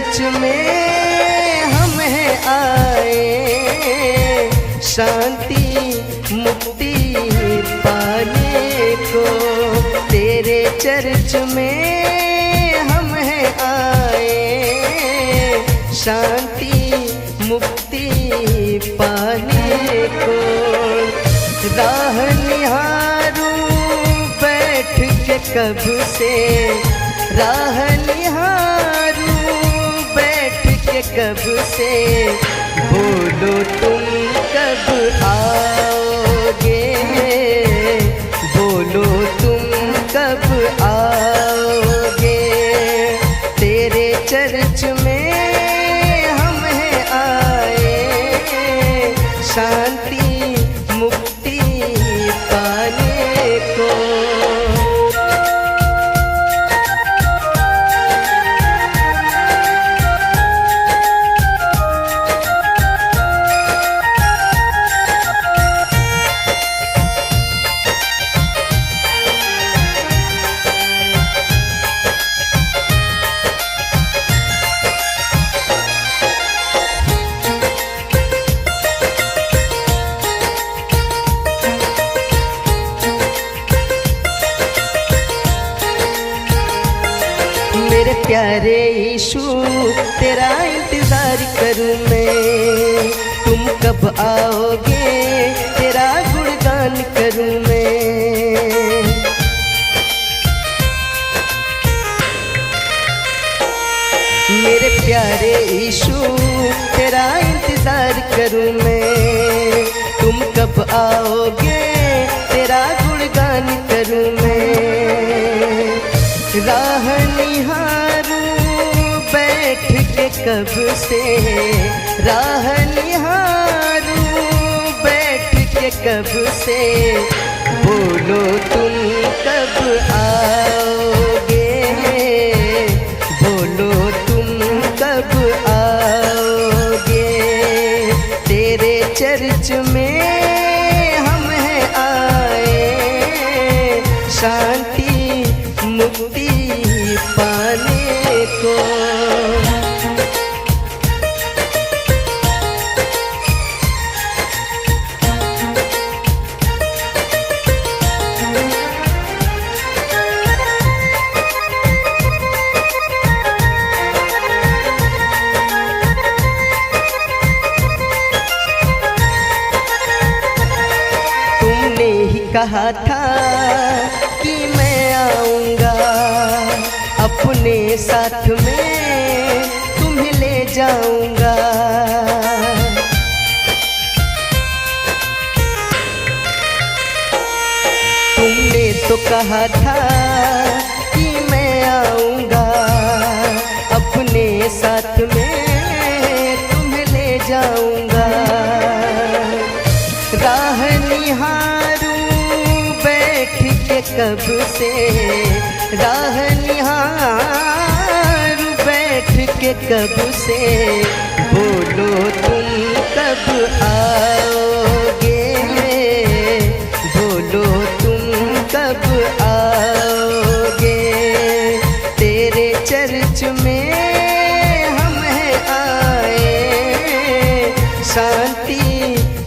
Church में हम हैं आए, शांति मुक्ति पाने को। तेरे चर्च में हम हैं आए, शांति मुक्ति पाने को। राह निहारूं बैठ के कब से, राह निहारूं बैठ के कब से। बोलो तुम कब आओगे, बोलो तुम कब आओगे। तेरे चर्च में हम हैं आए, शांति मुक्ति पाने को। मेरे प्यारे यीशु तेरा इंतजार करूं मैं, तुम कब आओगे तेरा गुणगान करूं मैं। मेरे प्यारे यीशु तेरा इंतजार करूं मैं, तुम कब आओगे तेरा गुणगान करूं मैं। राह निहारूं बैठ के कब से, राह निहारूं बैठ के कब से। बोलो तुम कब आओगे, बोलो तुम कब आओगे। तेरे चर्च में हम हैं आए, शांति मुक्ति पाने को। तुमने ही कहा था कि मैं आऊंगा, अपने साथ में तुम्हें ले जाऊंगा। तुमने तो कहा था कि मैं आऊंगा, अपने साथ में तुम्हें ले जाऊंगा। राह निहारूं बैठ के कब से, राह निहारूं बैठ के कब से। बोलो तुम कब आओगे, बोलो तुम कब आओगे। तेरे चर्च में हम हैं आए, शांति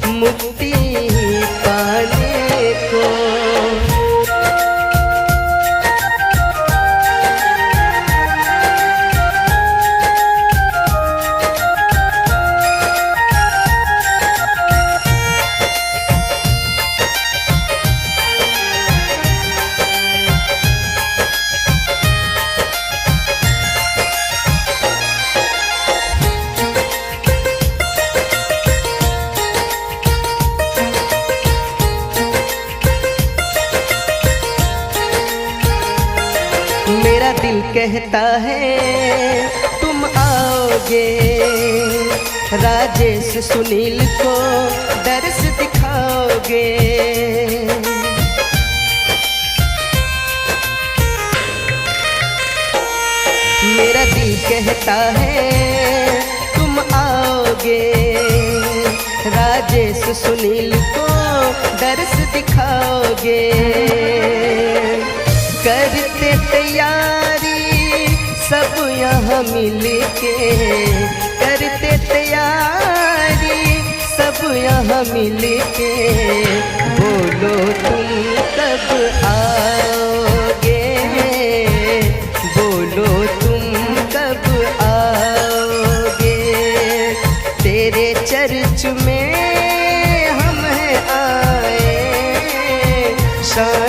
मुक्ति पाने को। मेरा दिल कहता है तुम आओगे, राजेश सुनील को दर्श दिखाओगे। मेरा दिल कहता है तुम आओगे, राजेश सुनील को दर्श दिखाओगे। करते तैयारी सब यहाँ यहाँ मिल के करते तैयारी, सब यहाँ मिल के बोलो तुम कब आओगे, बोलो तुम कब आओगे। तेरे चर्च में हम हैं आए, शान